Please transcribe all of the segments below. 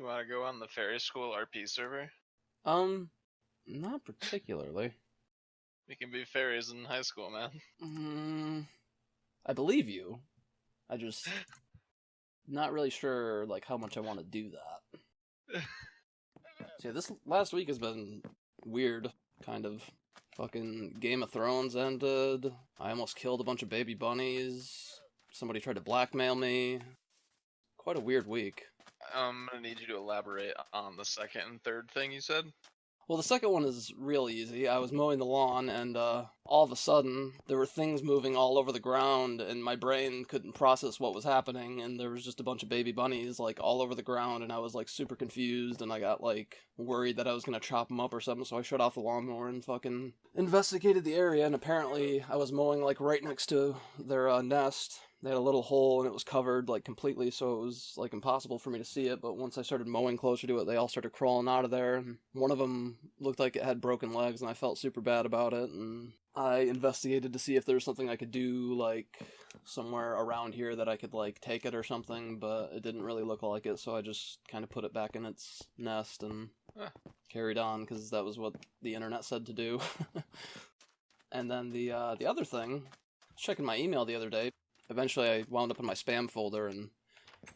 You want to go on the Fairy School RP server? Not particularly. We can be fairies in high school, man. I believe you. I just not really sure like how much I want to do that. So yeah, this last week has been weird, kind of. Fucking Game of Thrones ended. I almost killed a bunch of baby bunnies. Somebody tried to blackmail me. Quite a weird week. I'm gonna need you to elaborate on the second and third thing you said. Well, the second one is real easy. I was mowing the lawn, and all of a sudden, there were things moving all over the ground, and my brain couldn't process what was happening, and there was just a bunch of baby bunnies, like, all over the ground, and I was, like, super confused, and I got, like, worried that I was gonna chop them up or something, so I shut off the lawnmower and fucking investigated the area, and apparently I was mowing, like, right next to their nest. They had a little hole, and it was covered, like, completely, so it was, like, impossible for me to see it, but once I started mowing closer to it, they all started crawling out of there, and one of them looked like it had broken legs, and I felt super bad about it, and I investigated to see if there was something I could do, like, somewhere around here that I could, like, take it or something, but it didn't really look like it, so I just kind of put it back in its nest and carried on, because that was what the internet said to do. And then the other thing, I was checking my email the other day. Eventually, I wound up in my spam folder, and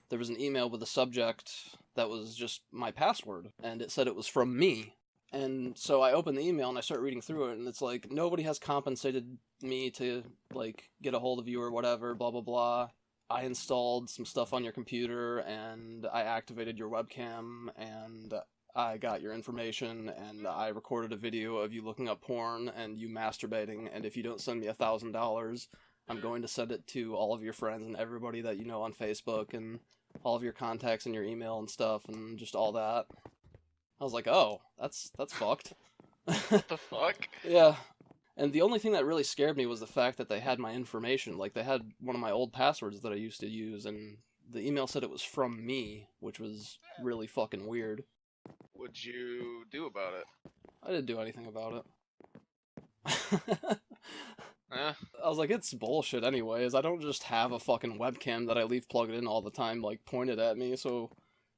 there was an email with a subject that was just my password, and it said it was from me. And so I opened the email, and I start reading through it, and it's like, nobody has compensated me to, like, get a hold of you or whatever, blah, blah, blah. I installed some stuff on your computer, and I activated your webcam, and I got your information, and I recorded a video of you looking up porn, and you masturbating, and if you don't send me $1,000... I'm going to send it to all of your friends and everybody that you know on Facebook and all of your contacts and your email and stuff and just all that. I was like, oh, that's fucked. What the fuck? Yeah. And the only thing that really scared me was the fact that they had my information. Like, they had one of my old passwords that I used to use, and the email said it was from me, which was really fucking weird. What'd you do about it? I didn't do anything about it. Eh? I was like, it's bullshit anyways. I don't just have a fucking webcam that I leave plugged in all the time, like, pointed at me, so...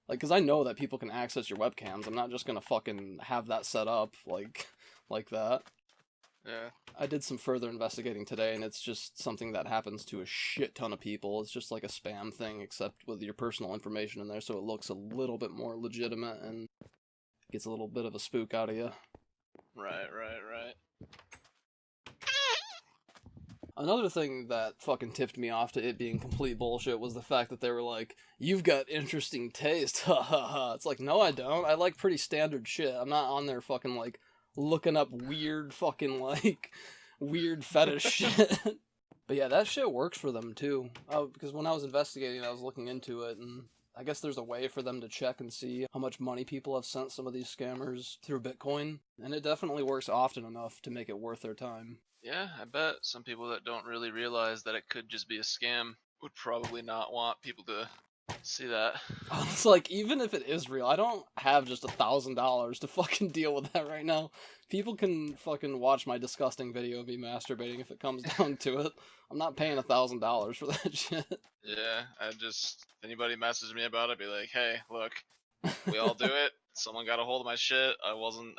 Like, because I know that people can access your webcams. I'm not just gonna fucking have that set up, like that. Yeah. I did some further investigating today, and it's just something that happens to a shit ton of people. It's just like a spam thing, except with your personal information in there, so it looks a little bit more legitimate and gets a little bit of a spook out of you. Right. Another thing that fucking tipped me off to it being complete bullshit was the fact that they were like, you've got interesting taste, ha ha ha. It's like, no I don't. I like pretty standard shit. I'm not on there fucking, like, looking up weird fucking, like, weird fetish shit. But yeah, that shit works for them, too. Because when I was investigating, I was looking into it, and I guess there's a way for them to check and see how much money people have sent some of these scammers through Bitcoin, and it definitely works often enough to make it worth their time. Yeah, I bet some people that don't really realize that it could just be a scam would probably not want people to see that. It's like, even if it is real, I don't have just $1,000 to fucking deal with that right now. People can fucking watch my disgusting video of me masturbating if it comes down to it. I'm not paying $1,000 for that shit. Yeah, if anybody messages me about it, be like, hey, look, we all do it. Someone got a hold of my shit. I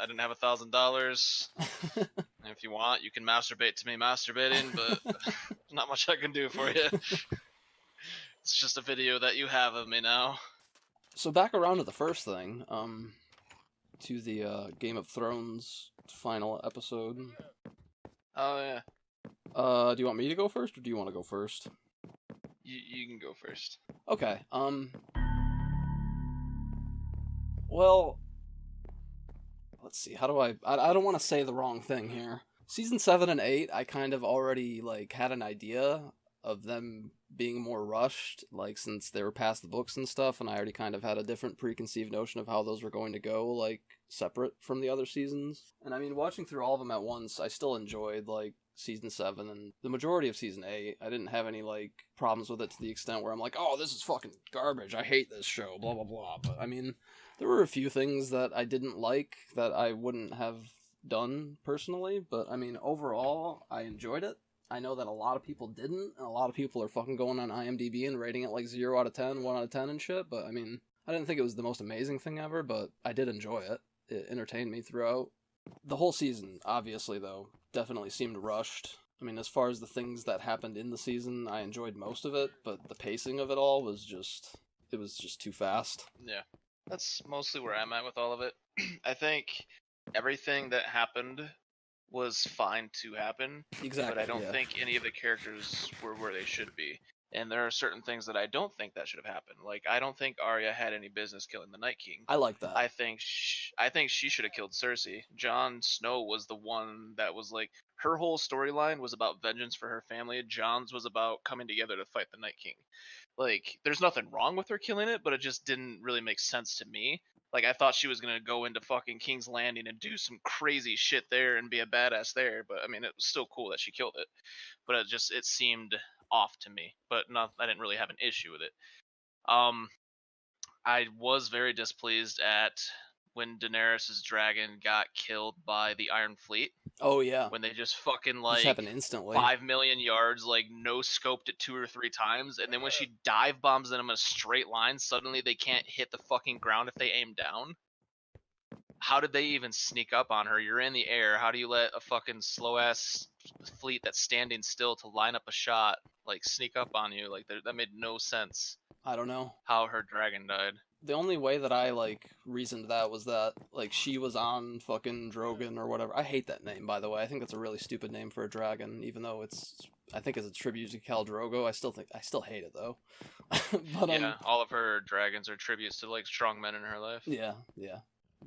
didn't have $1,000. If you want, you can masturbate to me masturbating, but not much I can do for you. It's just a video that you have of me now. So back around to the first thing, to the Game of Thrones final episode. Oh yeah. Do you want me to go first, or do you want to go first? You can go first. Okay, well, let's see, how do I don't want to say the wrong thing here. Season 7 and 8, I kind of already, like, had an idea of them being more rushed, like, since they were past the books and stuff, and I already kind of had a different preconceived notion of how those were going to go, like, separate from the other seasons. And I mean, watching through all of them at once, I still enjoyed, like, Season 7 and the majority of Season 8. I didn't have any, like, problems with it to the extent where I'm like, oh, this is fucking garbage, I hate this show, blah, blah, blah. But, I mean, there were a few things that I didn't like that I wouldn't have done personally, but, I mean, overall, I enjoyed it. I know that a lot of people didn't, and a lot of people are fucking going on IMDb and rating it like 0 out of 10, 1 out of 10 and shit, but, I mean, I didn't think it was the most amazing thing ever, but I did enjoy it. It entertained me throughout. The whole season, obviously, though, definitely seemed rushed. I mean, as far as the things that happened in the season, I enjoyed most of it, but the pacing of it all was just, it was just too fast. Yeah, that's mostly where I'm at with all of it. I think everything that happened was fine to happen, Exactly. but I don't Yeah. think any of the characters were where they should be. And there are certain things that I don't think that should have happened. Like I don't think Arya had any business killing the Night King. I like that. I think she should have killed Cersei. Jon Snow was the one that was like her whole storyline was about vengeance for her family. Jon's was about coming together to fight the Night King. Like there's nothing wrong with her killing it, but it just didn't really make sense to me. Like I thought she was gonna go into fucking King's Landing and do some crazy shit there and be a badass there. But I mean, it was still cool that she killed it. But it seemed off to me. But not I didn't really have an issue with it. Um, I was very displeased at when Daenerys' dragon got killed by the Iron Fleet. Oh yeah. When they just fucking This like happened instantly. 5 million yards, like no scoped it 2 or 3 times, and then when she dive bombs them in a straight line, suddenly they can't hit the fucking ground if they aim down. How did they even sneak up on her? You're in the air. How do you let a fucking slow ass fleet that's standing still to line up a shot like sneak up on you? Like that made no sense. I don't know. How her dragon died. The only way that I like reasoned that was that like she was on fucking Drogon or whatever. I hate that name, by the way. I think that's a really stupid name for a dragon, even though I think it's a tribute to Khal Drogo. I still hate it though. But Yeah, all of her dragons are tributes to like strong men in her life. yeah, yeah.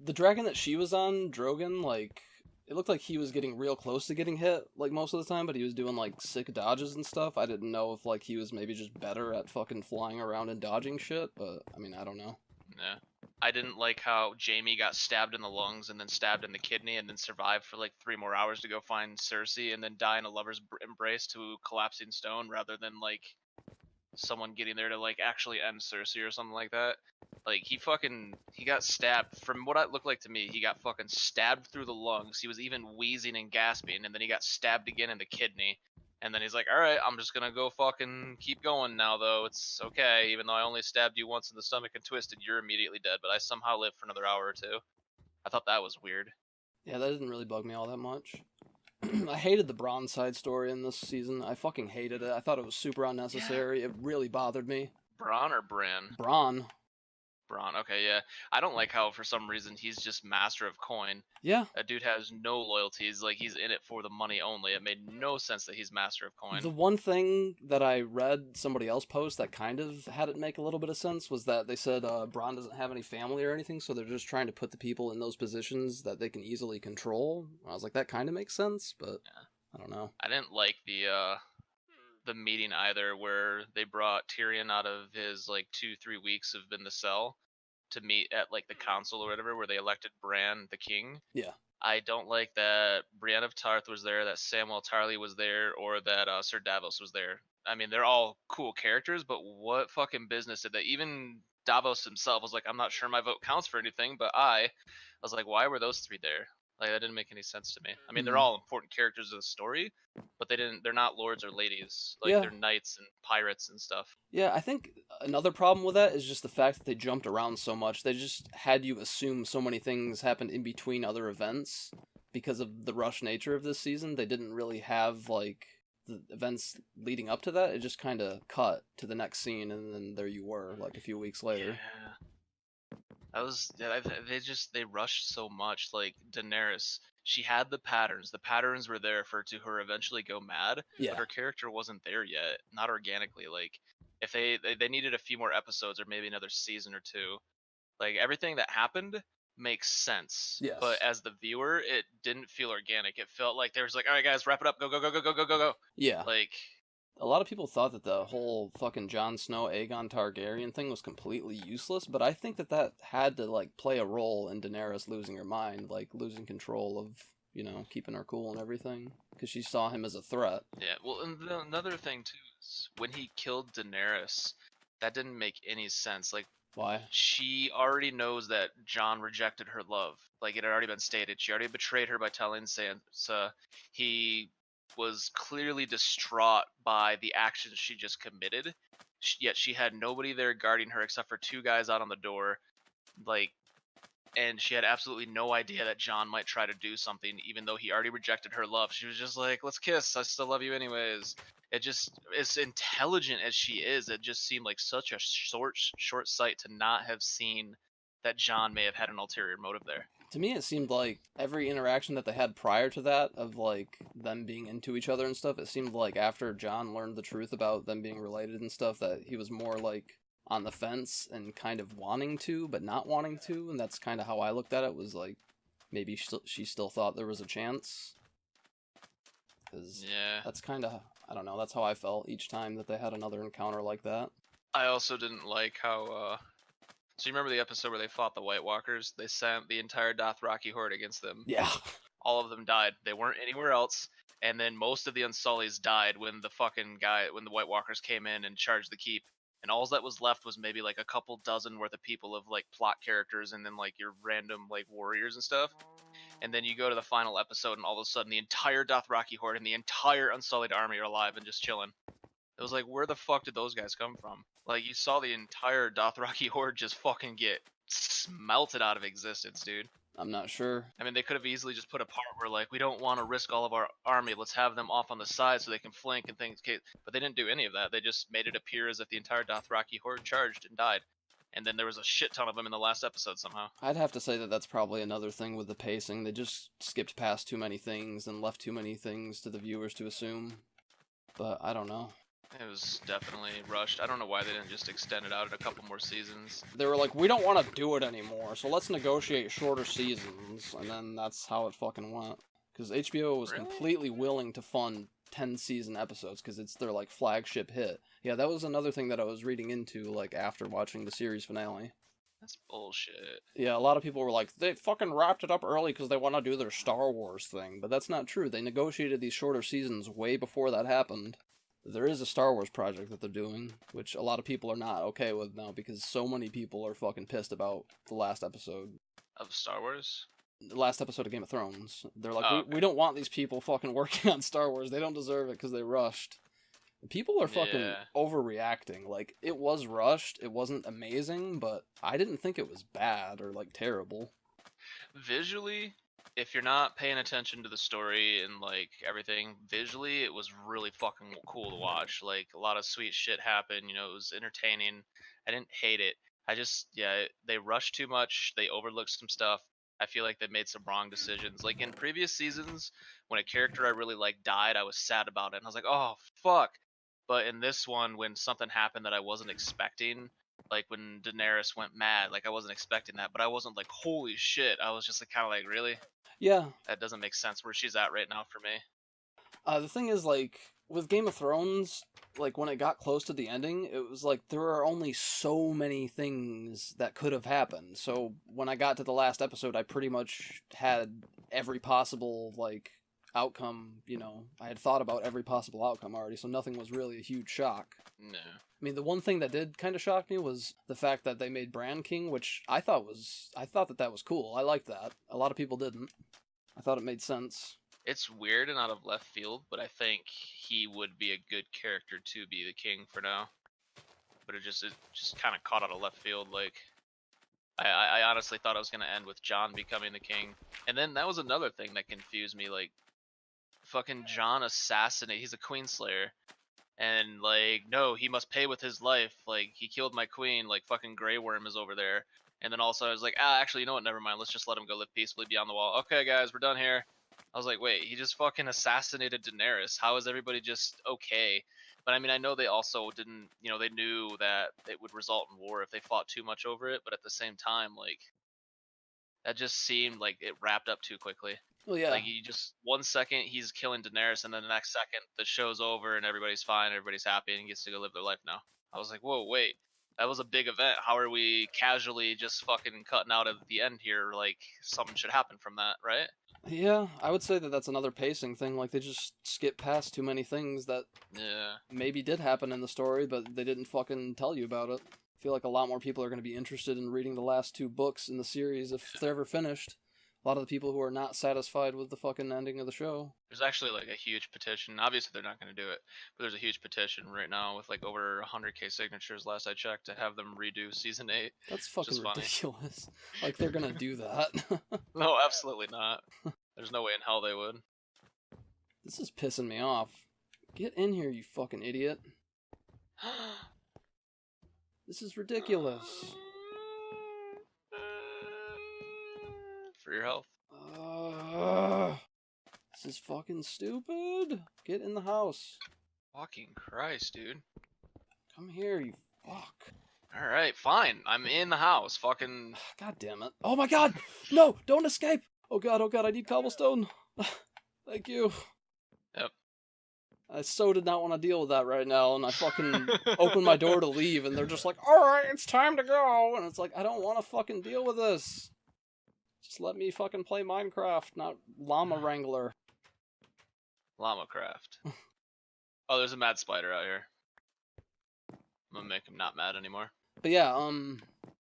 The dragon that she was on, Drogon, like it looked like he was getting real close to getting hit like most of the time, but he was doing like sick dodges and stuff. I didn't know if like he was maybe just better at fucking flying around and dodging shit, but I mean, I don't know. Yeah. I didn't like how Jamie got stabbed in the lungs and then stabbed in the kidney and then survived for like 3 more hours to go find Cersei and then die in a lover's embrace to collapsing stone rather than like someone getting there to like actually end Cersei or something like that. Like he got stabbed. From what it looked like to me, he got fucking stabbed through the lungs. He was even wheezing and gasping, and then he got stabbed again in the kidney. And then he's like, all right, I'm just gonna go fucking keep going now, though. It's okay, even though I only stabbed you once in the stomach and twisted, you're immediately dead. But I somehow lived for another hour or two. I thought that was weird. Yeah, that didn't really bug me all that much. I hated the Bronn side story in this season. I fucking hated it. I thought it was super unnecessary. It really bothered me. Bronn or Bran? Bronn. Bronn. Okay, yeah. I don't like how for some reason he's just master of coin. Yeah. That dude has no loyalties. Like he's in it for the money only. It made no sense that he's master of coin. The one thing that I read somebody else post that kind of had it make a little bit of sense was that they said Bronn doesn't have any family or anything, so they're just trying to put the people in those positions that they can easily control. I was like, that kind of makes sense, but yeah. I don't know. I didn't like the meeting either, where they brought Tyrion out of his like 2-3 weeks of in the cell to meet at like the council or whatever, where they elected Bran the king. Yeah. I don't like that Brienne of Tarth was there, that Samwell Tarly was there, or that Sir Davos was there. I mean, they're all cool characters, but what fucking business did they? Even Davos himself was like, I'm not sure my vote counts for anything, but I was like, why were those three there? Like that didn't make any sense to me. I mean, they're all important characters of the story, but they're not lords or ladies. Like they're knights and pirates and stuff. Yeah, I think another problem with that is just the fact that they jumped around so much. They just had you assume so many things happened in between other events because of the rush nature of this season. They didn't really have like the events leading up to that. It just kind of cut to the next scene, and then there you were, like a few weeks later. Yeah. They rushed so much. Like Daenerys, she had the patterns. The patterns were there for to her eventually go mad. Yeah. But her character wasn't there yet, not organically. Like if they needed a few more episodes or maybe another season or two. Like everything that happened makes sense. Yes. But as the viewer, it didn't feel organic. It felt like there was like, all right, guys, wrap it up. Go, go, go, go, go, go, go, go. Yeah. Like. A lot of people thought that the whole fucking Jon Snow, Aegon Targaryen thing was completely useless, but I think that had to, like, play a role in Daenerys losing her mind, like, losing control of, you know, keeping her cool and everything, because she saw him as a threat. Yeah, well, and another thing, too, is when he killed Daenerys, that didn't make any sense. Like, why? She already knows that Jon rejected her love. Like, it had already been stated. She already betrayed her by telling Sansa. He was clearly distraught by the actions she just committed, yet she had nobody there guarding her except for two guys out on the door, like, and she had absolutely no idea that John might try to do something, even though he already rejected her love. She was just like, "Let's kiss. I still love you anyways." It just, as intelligent as she is, it just seemed like such a short sight to not have seen that John may have had an ulterior motive there. To me, it seemed like every interaction that they had prior to that, of like them being into each other and stuff, it seemed like after John learned the truth about them being related and stuff, that he was more like on the fence and kind of wanting to, but not wanting to. And that's kind of how I looked at it, was like maybe she still thought there was a chance. Because Yeah. that's kind of, I don't know, that's how I felt each time that they had another encounter like that. I also didn't like how, so you remember the episode where they fought the White Walkers? They sent the entire Dothraki horde against them. Yeah. All of them died. They weren't anywhere else. And then most of the Unsullies died when when the White Walkers came in and charged the keep. And all that was left was maybe like a couple dozen worth of people of like plot characters and then like your random like warriors and stuff. And then you go to the final episode and all of a sudden the entire Dothraki horde and the entire Unsullied army are alive and just chilling. It was like, where the fuck did those guys come from? Like, you saw the entire Dothraki horde just fucking get smelted out of existence, dude. I'm not sure. I mean, they could have easily just put a part where, like, we don't want to risk all of our army. Let's have them off on the side so they can flank and things. But they didn't do any of that. They just made it appear as if the entire Dothraki horde charged and died. And then there was a shit ton of them in the last episode somehow. I'd have to say that that's probably another thing with the pacing. They just skipped past too many things and left too many things to the viewers to assume. But I don't know. It was definitely rushed. I don't know why they didn't just extend it out at a couple more seasons. They were like, we don't want to do it anymore, so let's negotiate shorter seasons. And then that's how it fucking went. Because HBO was Really? completely willing to fund 10-season episodes because it's their, like, flagship hit. Yeah, that was another thing that I was reading into, like, after watching the series finale. That's bullshit. Yeah, a lot of people were like, they fucking wrapped it up early because they want to do their Star Wars thing. But that's not true. They negotiated these shorter seasons way before that happened. There is a Star Wars project that they're doing, which a lot of people are not okay with now because so many people are fucking pissed about the last episode. Of Star Wars? The last episode of Game of Thrones. They're like, Oh, we don't want these people fucking working on Star Wars. They don't deserve it because they rushed. People are fucking overreacting. Like, it was rushed. It wasn't amazing, but I didn't think it was bad or, like, terrible. Visually, if you're not paying attention to the story and like everything, visually it was really fucking cool to watch. Like, a lot of sweet shit happened, you know, it was entertaining. I didn't hate it. I just, yeah, they rushed too much. They overlooked some stuff. I feel like they made some wrong decisions. Like in previous seasons, when a character I really liked died, I was sad about it. And I was like, oh, fuck. But in this one, when something happened that I wasn't expecting, like when Daenerys went mad, like I wasn't expecting that, but I wasn't like, holy shit. I was just like, kind of like, really? Yeah. That doesn't make sense where she's at right now for me. The thing is, like, with Game of Thrones, like, when it got close to the ending, it was like, there are only so many things that could have happened. So, when I got to the last episode, I pretty much had every possible, like, outcome, you know. I had thought about every possible outcome already, so nothing was really a huge shock. No. I mean, the one thing that did kind of shock me was the fact that they made Bran king, which I thought that was cool. I liked that. A lot of people didn't. I thought it made sense. It's weird and out of left field, but I think he would be a good character to be the king for now. But it just kind of caught out of left field. Like, I honestly thought it was gonna end with Jon becoming the king, and then that was another thing that confused me. Like, fucking Jon he's a queenslayer, and like, no, he must pay with his life. Like, he killed my queen. Like, fucking Grey Worm is over there. And then also I was like, actually, you know what? Never mind. Let's just let him go live peacefully beyond the wall. Okay, guys, we're done here. I was like, wait, he just fucking assassinated Daenerys. How is everybody just okay? But I mean, I know they also didn't, you know, they knew that it would result in war if they fought too much over it. But at the same time, like, that just seemed like it wrapped up too quickly. Well, yeah. Like, you just, 1 second he's killing Daenerys, and then the next second the show's over and everybody's fine, everybody's happy and gets to go live their life now. I was like, whoa, wait. That was a big event. How are we casually just fucking cutting out at the end here? Like, something should happen from that, right? Yeah, I would say that that's another pacing thing. Like, they just skip past too many things that maybe did happen in the story, but they didn't fucking tell you about it. I feel like a lot more people are going to be interested in reading the last 2 books in the series if they're ever finished. A lot of the people who are not satisfied with the fucking ending of the show. There's actually like a huge petition. Obviously, they're not going to do it, but there's a huge petition right now with like over 100K signatures last I checked to have them redo season 8. That's fucking funny. ridiculous. Like they're gonna do that. No, absolutely not. There's no way in hell they would. This is pissing me off. Get in here, you fucking idiot. This is ridiculous. For your health. This is fucking stupid. Get in the house. Fucking Christ, dude. Come here, you fuck. Alright, fine. I'm in the house. Fucking. God damn it. Oh my god! No! Don't escape! Oh god, I need cobblestone. Thank you. Yep. I so did not want to deal with that right now, and I fucking opened my door to leave, and they're just like, alright, it's time to go! And it's like, I don't want to fucking deal with this. Just let me fucking play Minecraft, not Llama Wrangler. Llama craft. Oh, there's a mad spider out here. I'm gonna make him not mad anymore. But yeah,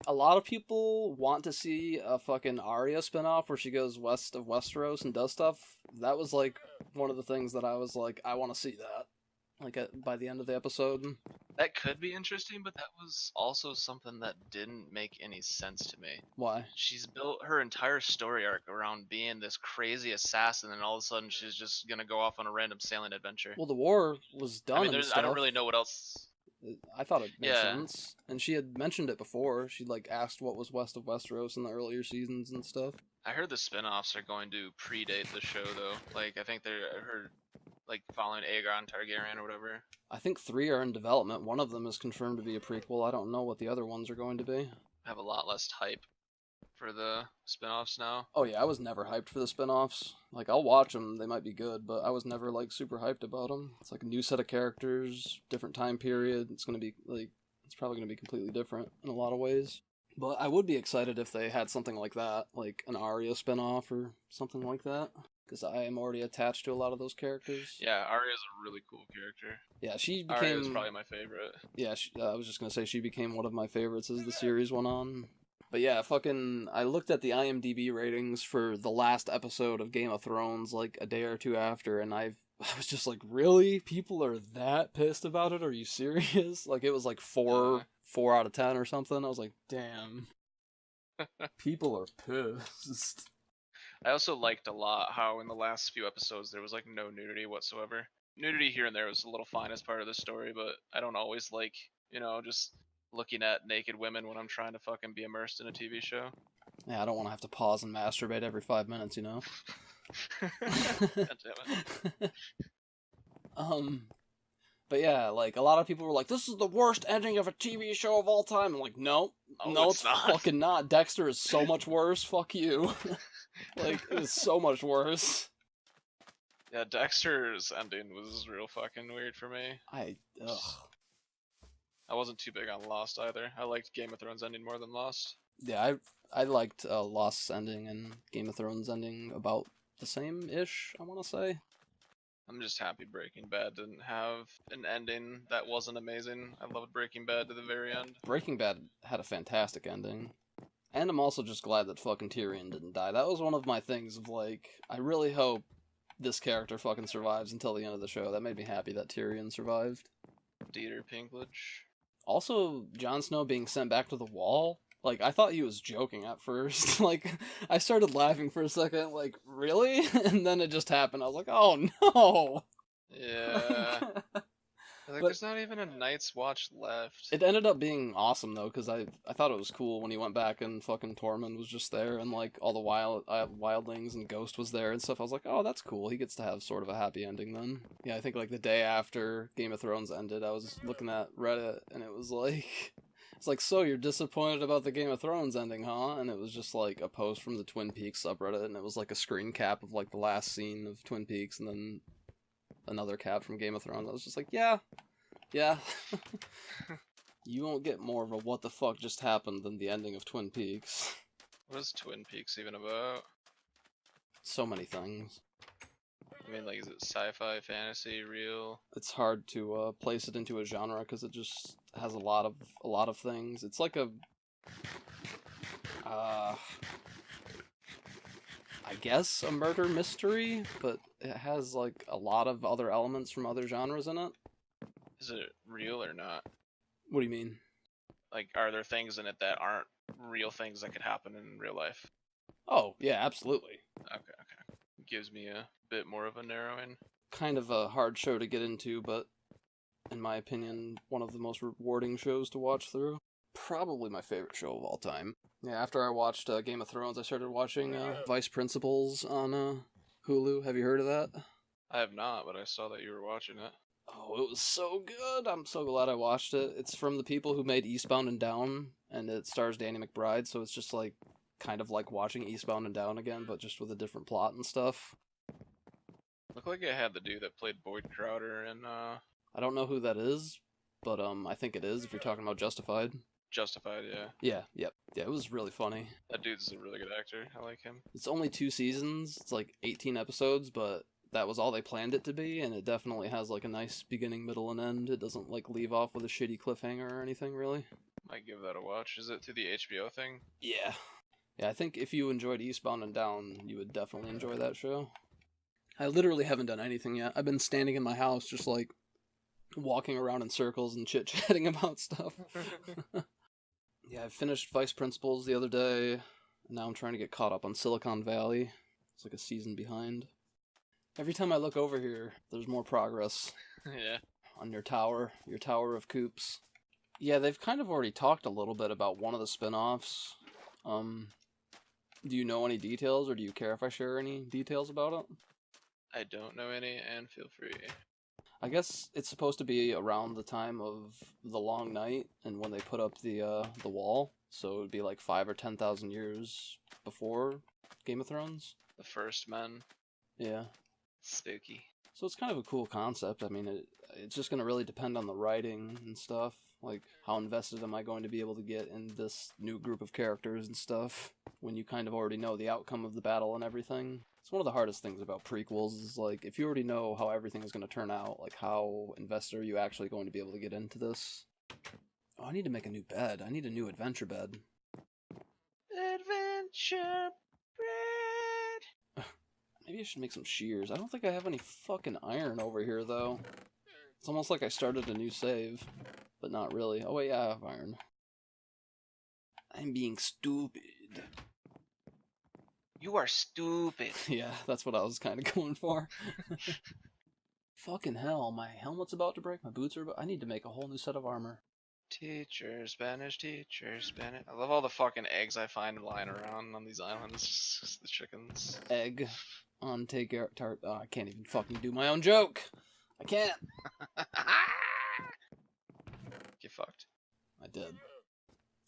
a lot of people want to see a fucking Arya spinoff where she goes west of Westeros and does stuff. That was like one of the things that I was like, I want to see that. Like by the end of the episode. That could be interesting, but that was also something that didn't make any sense to me. Why? She's built her entire story arc around being this crazy assassin, and all of a sudden she's just gonna go off on a random sailing adventure. Well, the war was done. I mean, I don't really know what else. I thought it made sense, and she had mentioned it before. She like asked what was west of Westeros in the earlier seasons and stuff. I heard the spin-offs are going to predate the show though. Like I think I heard like following Aegon Targaryen or whatever. I think 3 are in development. One of them is confirmed to be a prequel. I don't know what the other ones are going to be. I have a lot less hype for the spin-offs now. Oh yeah, I was never hyped for the spin-offs. Like, I'll watch them, they might be good, but I was never, like, super hyped about them. It's like a new set of characters, different time period. It's gonna be, like, it's probably gonna be completely different in a lot of ways. But I would be excited if they had something like that, like an Arya spin-off or something like that. Because I am already attached to a lot of those characters. Yeah, Arya's a really cool character. Yeah, she became... Arya's probably my favorite. Yeah, I was just gonna say she became one of my favorites as the series went on. But yeah, fucking, I looked at the IMDb ratings for the last episode of Game of Thrones, like, a day or two after, and I was just like, really? People are that pissed about it? Are you serious? Like, it was like 4 out of 10 or something. I was like, damn. People are pissed. I also liked a lot how in the last few episodes there was like no nudity whatsoever. Nudity here and there was a little fine as part of the story, but I don't always like, just looking at naked women when I'm trying to fucking be immersed in a TV show. Yeah, I don't want to have to pause and masturbate every 5 minutes, God damn it. But yeah, like, a lot of people were like, this is the worst ending of a TV show of all time. I'm like, no, it's not. Fucking not. Dexter is so much worse. Fuck you. Like, it is so much worse. Yeah, Dexter's ending was real fucking weird for me. I wasn't too big on Lost either. I liked Game of Thrones ending more than Lost. Yeah, I liked Lost's ending and Game of Thrones ending about the same-ish, I want to say. I'm just happy Breaking Bad didn't have an ending that wasn't amazing. I loved Breaking Bad to the very end. Breaking Bad had a fantastic ending. And I'm also just glad that fucking Tyrion didn't die. That was one of my things of, like, I really hope this character fucking survives until the end of the show. That made me happy that Tyrion survived. Dieter Pinklage. Also, Jon Snow being sent back to the Wall. Like, I thought he was joking at first. Like, I started laughing for a second, like, really? And then it just happened. I was like, oh no! Yeah. Like, there's not even a Night's Watch left. It ended up being awesome, though, because I thought it was cool when he went back and fucking Tormund was just there, and, like, all the wildlings and Ghost was there and stuff. I was like, oh, that's cool. He gets to have sort of a happy ending then. Yeah, I think, like, the day after Game of Thrones ended, I was looking at Reddit, and it was like... It's like, so you're disappointed about the Game of Thrones ending, huh? And it was just, like, a post from the Twin Peaks subreddit, and it was, like, a screen cap of, like, the last scene of Twin Peaks, and then another cap from Game of Thrones. I was just like, yeah. You won't get more of a what the fuck just happened than the ending of Twin Peaks. What is Twin Peaks even about? So many things. I mean, like, is it sci-fi, fantasy, real? It's hard to place it into a genre because it just has a lot of things. It's like a I guess, a murder mystery, but it has, like, a lot of other elements from other genres in it. Is it real or not? What do you mean? Like, are there things in it that aren't real things that could happen in real life? Oh, yeah, absolutely. Okay. Gives me a bit more of a narrowing. Kind of a hard show to get into, but in my opinion, one of the most rewarding shows to watch through. Probably my favorite show of all time. Yeah, after I watched Game of Thrones, I started watching Vice Principals on Hulu. Have you heard of that? I have not, but I saw that you were watching it. Oh, it was so good. I'm so glad I watched it. It's from the people who made Eastbound and Down, and it stars Danny McBride, so it's just like kind of like watching Eastbound and Down again, but just with a different plot and stuff. Looked like it had the dude that played Boyd Crowder in I don't know who that is, but I think it is if you're talking about Justified. Justified, yeah. Yeah, it was really funny. That dude's a really good actor. I like him. It's only 2 seasons. It's like 18 episodes, but that was all they planned it to be, and it definitely has like a nice beginning, middle, and end. It doesn't like leave off with a shitty cliffhanger or anything, really. Might give that a watch. Is it through the HBO thing? Yeah. Yeah, I think if you enjoyed Eastbound and Down, you would definitely enjoy that show. I literally haven't done anything yet. I've been standing in my house just like walking around in circles and chit-chatting about stuff. Yeah, I finished Vice Principals the other day, and now I'm trying to get caught up on Silicon Valley. It's like a season behind. Every time I look over here, there's more progress. Yeah. On your tower of coops. Yeah, they've kind of already talked a little bit about one of the spin-offs. Do you know any details, or do you care if I share any details about it? I don't know any, and feel free. I guess it's supposed to be around the time of the Long Night, and when they put up the wall, so it would be like 5,000 or 10,000 years before Game of Thrones. The First Men. Yeah. Spooky. So it's kind of a cool concept. I mean, it's just going to really depend on the writing and stuff. Like, how invested am I going to be able to get in this new group of characters and stuff when you kind of already know the outcome of the battle and everything? It's one of the hardest things about prequels is, like, if you already know how everything is going to turn out, like, how invested are you actually going to be able to get into this? Oh, I need to make a new bed. I need a new adventure bed. Adventure bread. Maybe I should make some shears. I don't think I have any fucking iron over here, though. It's almost like I started a new save, but not really. Oh wait, yeah, I have iron. I'm being stupid. You are stupid. Yeah, that's what I was kind of going for. Fucking hell, my helmet's about to break, my boots are about... I need to make a whole new set of armor. Teacher, Spanish teacher, Spanish. I love all the fucking eggs I find lying around on these islands. Just the chickens. Egg on take tart. Oh, I can't even fucking do my own joke. I can't. Get fucked. I did.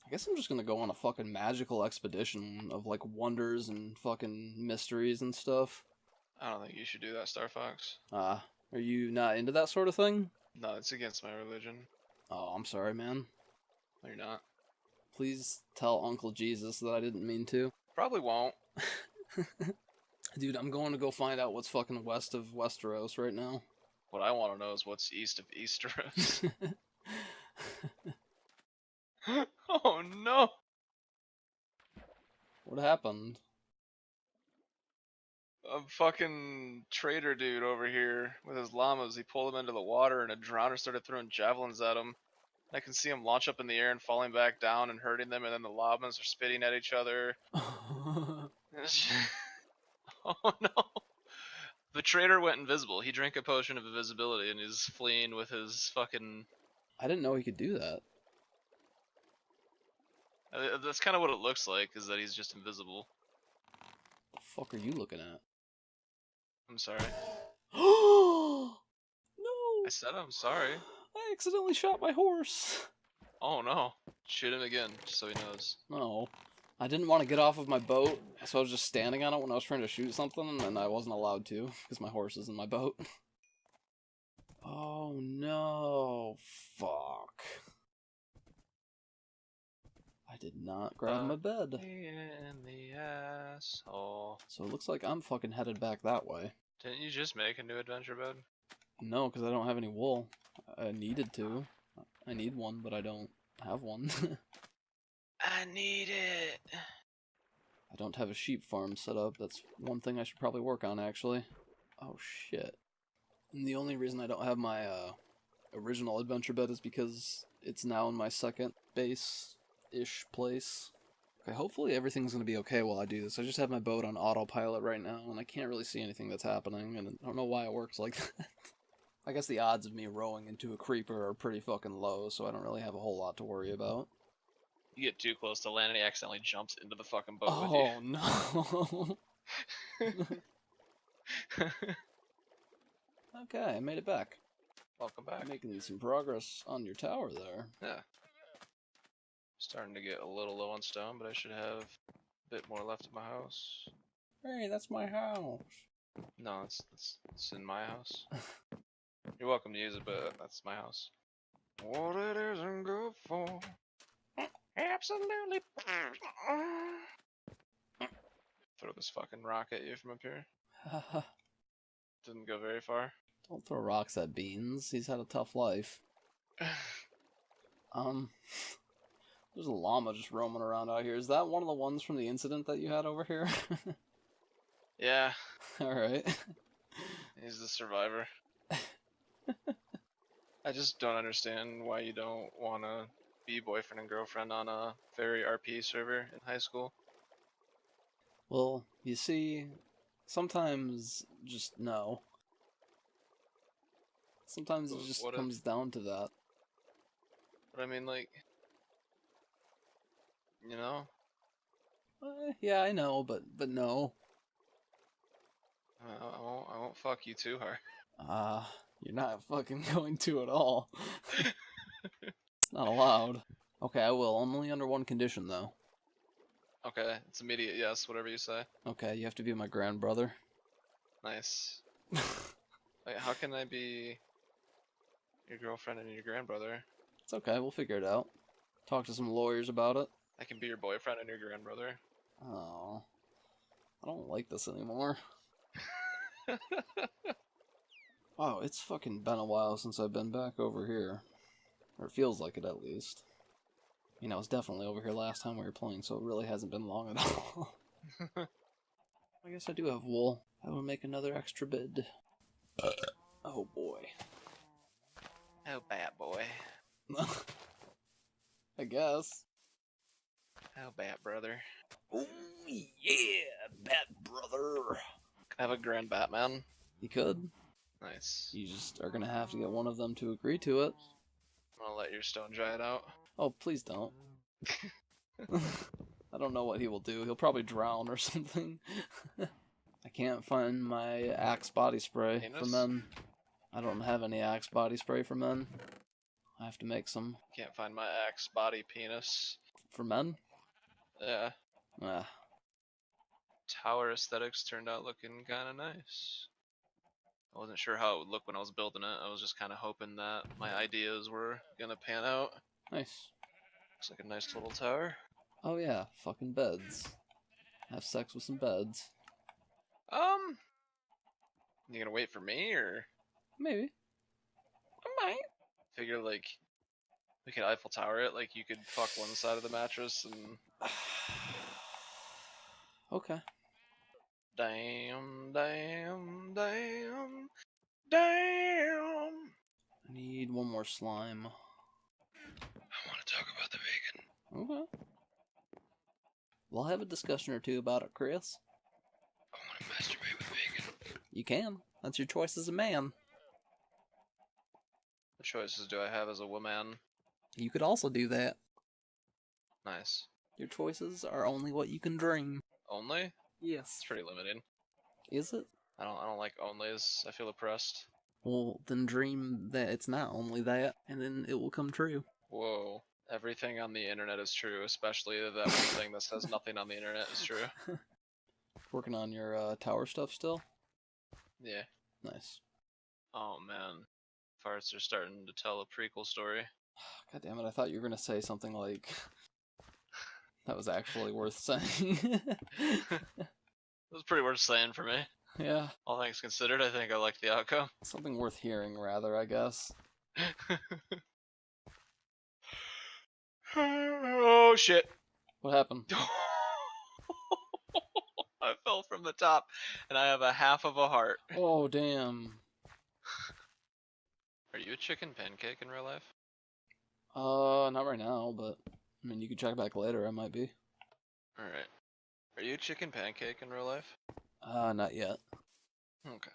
I guess I'm just gonna go on a fucking magical expedition of like wonders and fucking mysteries and stuff. I don't think you should do that, Star Fox. Are you not into that sort of thing? No, it's against my religion. Oh, I'm sorry, man. No, you're not. Please tell Uncle Jesus that I didn't mean to. Probably won't. Dude, I'm going to go find out what's fucking west of Westeros right now. What I want to know is what's east of Easteros. Oh no! What happened? A fucking trader dude over here with his llamas. He pulled them into the water and a drowner started throwing javelins at him. I can see him launch up in the air and falling back down and hurting them, and then the llamas are spitting at each other. Oh no! The trader went invisible. He drank a potion of invisibility and he's fleeing with his fucking... I didn't know he could do that. That's kind of what it looks like, is that he's just invisible. The fuck are you looking at? I'm sorry. No! I said I'm sorry. I accidentally shot my horse. Oh no. Shoot him again, just so he knows. No. I didn't want to get off of my boat, so I was just standing on it when I was trying to shoot something, and I wasn't allowed to, because my horse is in my boat. Oh no. Fuck. I did not grab my bed. In the asshole. So it looks like I'm fucking headed back that way. Didn't you just make a new adventure bed? No, because I don't have any wool. I needed to. I need one, but I don't have one. I need it. I don't have a sheep farm set up. That's one thing I should probably work on, actually. Oh, shit. And the only reason I don't have my original adventure bed is because it's now in my second base-ish place. Okay, hopefully everything's going to be okay while I do this. I just have my boat on autopilot right now, and I can't really see anything that's happening, and I don't know why it works like that. I guess the odds of me rowing into a creeper are pretty fucking low, so I don't really have a whole lot to worry about. You get too close to land and he accidentally jumps into the fucking boat with you. Oh, no. Okay, I made it back. Welcome back. Making some progress on your tower there. Yeah. Starting to get a little low on stone, but I should have a bit more left in my house. Hey, that's my house. No, it's in my house. You're welcome to use it, but that's my house. What it isn't good for. Absolutely. Throw this fucking rock at you from up here. Didn't go very far. Don't throw rocks at Beans. He's had a tough life. There's a llama just roaming around out here. Is that one of the ones from the incident that you had over here? Yeah. Alright. He's the survivor. I just don't understand why you don't want to be boyfriend and girlfriend on a fairy RP server in high school. Well, you see, sometimes just no. Sometimes it just comes down to that. But I mean, like, you know? Yeah, I know, but no. I won't fuck you too hard. You're not fucking going to at all. It's not allowed. Okay, I will. Only under one condition, though. Okay, it's immediate yes, whatever you say. Okay, you have to be my grandbrother. Nice. Wait, how can I be your girlfriend and your grandbrother? It's okay, we'll figure it out. Talk to some lawyers about it. I can be your boyfriend and your grandbrother. Oh, I don't like this anymore. Wow, it's fucking been a while since I've been back over here. Or it feels like it, at least. You know, I was definitely over here last time we were playing, so it really hasn't been long at all. I guess I do have wool. I will make another extra bed. Oh boy. Oh, bad boy. I guess. Oh, bad brother. Oh yeah, Bat Brother. Can I have a Grand Batman? You could. Nice. You just are gonna have to get one of them to agree to it. I'm gonna let your stone giant out. Oh, please don't. I don't know what he will do. He'll probably drown or something. I can't find my Axe body spray for men. I don't have any Axe body spray for men. I have to make some. Can't find my axe body penis. For men? Yeah. Ah. Tower aesthetics turned out looking kinda nice. I wasn't sure how it would look when I was building it. I was just kinda hoping that my ideas were gonna pan out. Nice. Looks like a nice little tower. Oh yeah, fucking beds. Have sex with some beds. You gonna wait for me, or? Maybe. I might. Figure, like, we could Eiffel Tower it, like, you could fuck one side of the mattress and... Okay. Damn, damn, damn, damn! I need one more slime. I want to talk about the bacon. Okay. We'll have a discussion or two about it, Chris. I want to masturbate with bacon. You can. That's your choice as a man. What choices do I have as a woman? You could also do that. Nice. Your choices are only what you can dream. Only? Yes. It's pretty limited. Is it? I don't like onlys. I feel oppressed. Well, then dream that it's not only that, and then it will come true. Whoa. Everything on the internet is true, especially that one thing that says nothing on the internet is true. Working on your tower stuff still? Yeah. Nice. Oh man. Farts are starting to tell a prequel story. God damn it, I thought you were going to say something like... that was actually worth saying. It was pretty worth saying for me. Yeah. All things considered, I think I liked the outcome. Something worth hearing, rather, I guess. Oh shit. What happened? I fell from the top, and I have a half of a heart. Oh, damn. Are you a chicken pancake in real life? Not right now, but I mean, you can check back later. I might be. All right. Are you a chicken pancake in real life? Not yet. Okay.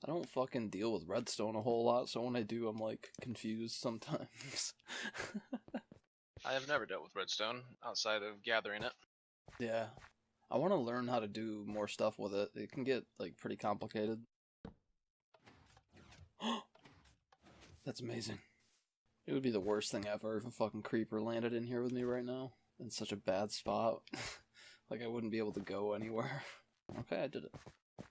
I don't fucking deal with redstone a whole lot, so when I do, I'm like confused sometimes. I have never dealt with redstone outside of gathering it. Yeah. I want to learn how to do more stuff with it. It can get like pretty complicated. That's amazing. It would be the worst thing ever if a fucking creeper landed in here with me right now. In such a bad spot. Like I wouldn't be able to go anywhere. Okay, I did it.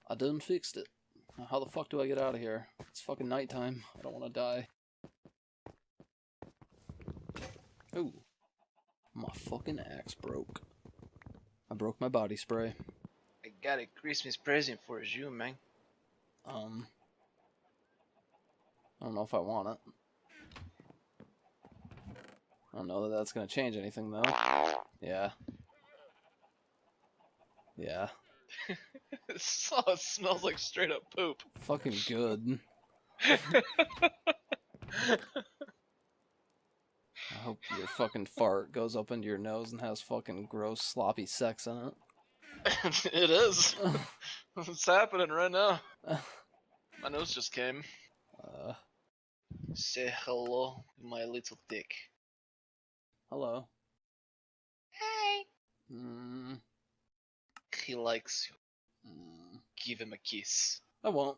I done fixed it. Now how the fuck do I get out of here? It's fucking nighttime. I don't want to die. Ooh. My fucking axe broke. I broke my body spray. I got a Christmas present for you, man. I don't know if I want it. I don't know that that's gonna change anything though. Yeah. Yeah. It smells like straight up poop. Fucking good. I hope your fucking fart goes up into your nose and has fucking gross sloppy sex in it. It is. It's happening right now. My nose just came. Say hello, my little dick. Hello. Hi. Mm, He likes you. Give him a kiss. I won't.